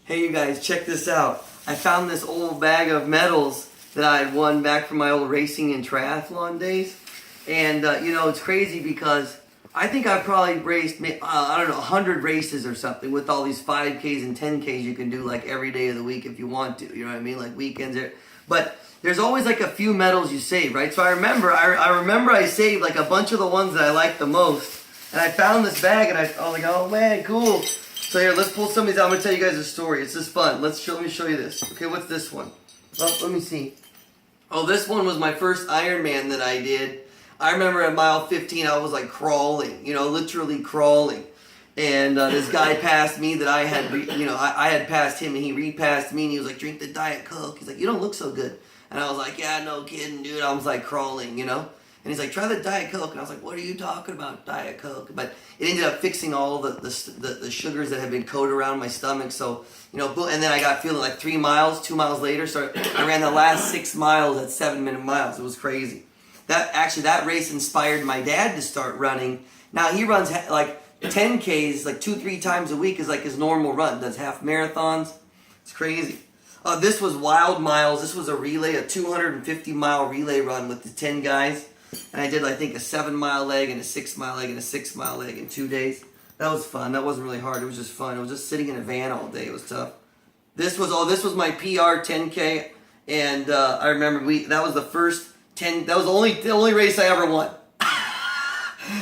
Hey you guys, check this out. I found this old bag of medals that I had won back from my old racing and triathlon days. And it's crazy because I think I probably raced, 100 races or something with all these 5Ks and 10Ks you can do like every day of the week if you want to, you know what I mean? Like weekends. But there's always like a few medals you save, right? So I remember I saved like a bunch of the ones that I liked the most. And I found this bag and I was like, oh man, cool. So here, let's pull some of these out. I'm going to tell you guys a story. It's just fun. Let me show you this. Okay, what's this one? Oh, let me see. Oh, this one was my first Ironman that I did. I remember at mile 15, I was like crawling, literally crawling. And this guy passed me that I had, I had passed him and he repassed me and he was like, drink the Diet Coke. He's like, you don't look so good. And I was like, yeah, no kidding, dude. I was like crawling, And he's like, try the Diet Coke. And I was like, what are you talking about, Diet Coke? But it ended up fixing all the sugars that had been coated around my stomach. So, and then I got feeling like 2 miles later. So I ran the last 6 miles at 7-minute miles. It was crazy. That race inspired my dad to start running. Now he runs like 10Ks, like 2-3 times a week is like his normal run. Does half marathons. It's crazy. This was Wild Miles. This was a 250-mile relay run with the 10 guys. And I did, I think, a 7-mile leg and a 6-mile leg and a 6-mile leg in 2 days. That was fun. That wasn't really hard. It was just fun. It was just sitting in a van all day. It was tough. This was my PR 10K, and I remember that was the first 10. That was the only race I ever won.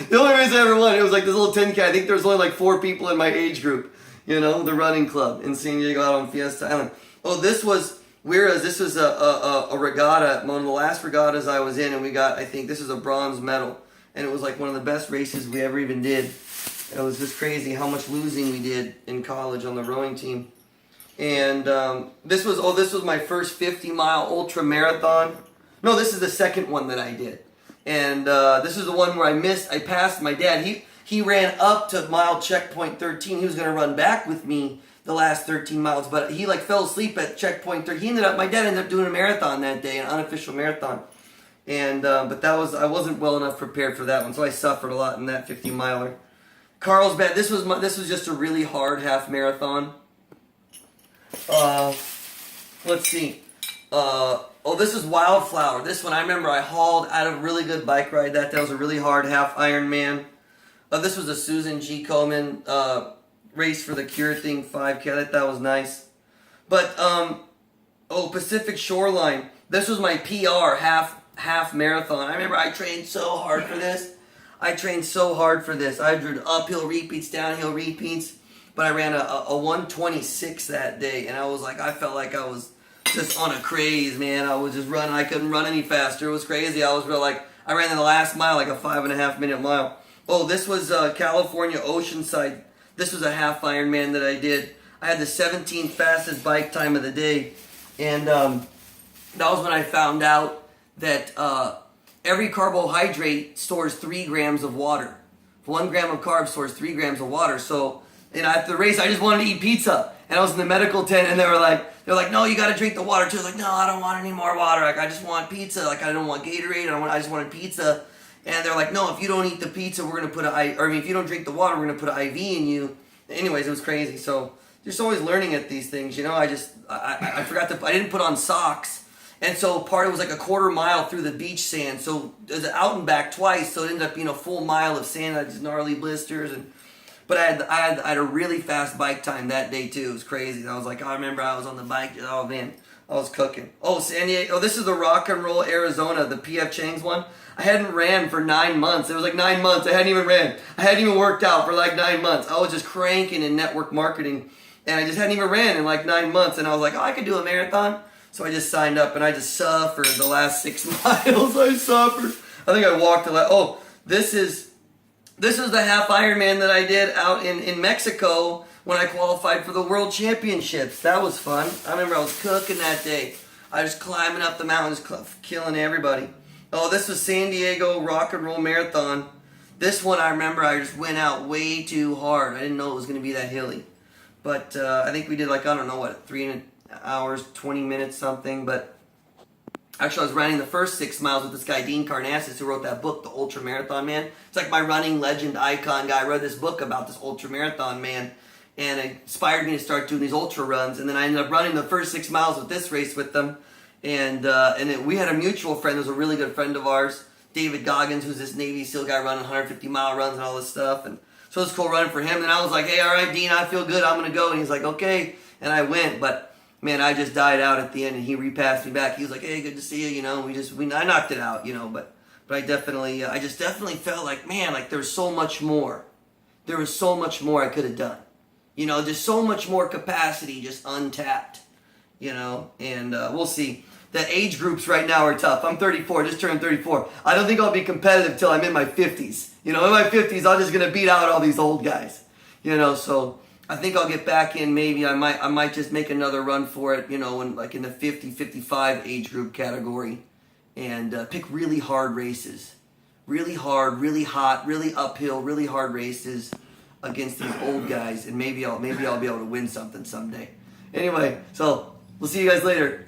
The only race I ever won. It was like this little 10K. I think there was only like 4 people in my age group. The running club in San Diego out on Fiesta Island. Oh, this was a regatta, one of the last regattas I was in, and we got, I think this is a bronze medal, and it was like one of the best races we ever even did. It was just crazy how much losing we did in college on the rowing team. And this was my first 50-mile ultra marathon. No, this is the second one that I did. And this is the one where I passed my dad. He ran up to mile checkpoint 13. He was going to run back with me the last 13 miles, but he fell asleep at checkpoint 13. My dad ended up doing a marathon that day, an unofficial marathon. And but I wasn't well enough prepared for that one, so I suffered a lot in that 50-miler. Carlsbad, this was just a really hard half marathon. Let's see. This is Wildflower. This one I remember I hauled out of a really good bike ride. That was a really hard half Ironman. This was a Susan G. Komen race for the Cure Thing 5K. That was nice. But Pacific Shoreline. This was my PR half marathon. I remember I trained so hard for this. I did uphill repeats, downhill repeats, but I ran a 126 that day, and I felt like I was just on a craze, man. I was just running. I couldn't run any faster. It was crazy. I ran in the last mile like a 5.5-minute mile. Oh, this was California Oceanside. This was a half Ironman that I did. I had the 17th fastest bike time of the day. And that was when I found out that every carbohydrate stores 3 grams of water. 1 gram of carbs stores 3 grams of water. So, after the race, I just wanted to eat pizza. And I was in the medical tent, and they were like, no, you got to drink the water too. I was like, no, I don't want any more water. I just want pizza. I don't want Gatorade. I just wanted pizza. And they're like, no, if you don't eat the pizza, we're going to put if you don't drink the water, we're going to put an IV in you. Anyways, it was crazy. So just always learning at these things, I forgot I didn't put on socks. And so part of it was like a 1/4 mile through the beach sand. So it was out and back twice. So it ended up being a full mile of sand. I had these gnarly blisters. But I had a really fast bike time that day too. It was crazy. I was like, I remember I was on the bike. Oh man, I was cooking. Oh, San Diego. Oh, this is the Rock and Roll Arizona, the PF Chang's one. I hadn't ran for 9 months. It was like 9 months. I hadn't even ran. I hadn't even worked out for like 9 months. I was just cranking in network marketing. And I just hadn't even ran in like 9 months. And I was like, I could do a marathon. So I just signed up and I just suffered the last 6 miles. I suffered. I think I walked this is the half Ironman that I did out in Mexico when I qualified for the World Championships. That was fun. I remember I was cooking that day. I was climbing up the mountains, killing everybody. Oh, this was San Diego Rock and Roll Marathon. This one I remember I just went out way too hard. I didn't know it was going to be that hilly. But I think we did 3 hours, 20 minutes something. But actually I was running the first 6 miles with this guy, Dean Karnassus, who wrote that book, The Ultra Marathon Man. It's like my running legend icon guy. I read this book about this ultra marathon man. and it inspired me to start doing these ultra runs. And then I ended up running the first 6 miles of this race with them. And we had a mutual friend who was a really good friend of ours, David Goggins, who's this Navy SEAL guy running 150-mile runs and all this stuff. And so it was cool running for him. And I was like, hey, all right, Dean, I feel good. I'm going to go. And he's like, okay. And I went. But, man, I just died out at the end, and he repassed me back. He was like, hey, good to see you. You know, I knocked it out, you know. But I just definitely felt like, man, like there's so much more. There was so much more I could have done. You know, just so much more capacity just untapped, you know. And we'll see. The age groups right now are tough. I'm 34, just turned 34. I don't think I'll be competitive till I'm in my 50s. You know, in my 50s, I'm just going to beat out all these old guys. You know, so I think I'll get back in. Maybe I might just make another run for it, you know, in the 50, 55 age group category. And pick really hard races. Really hard, really hot, really uphill, really hard races against these old guys. And maybe I'll be able to win something someday. Anyway, so we'll see you guys later.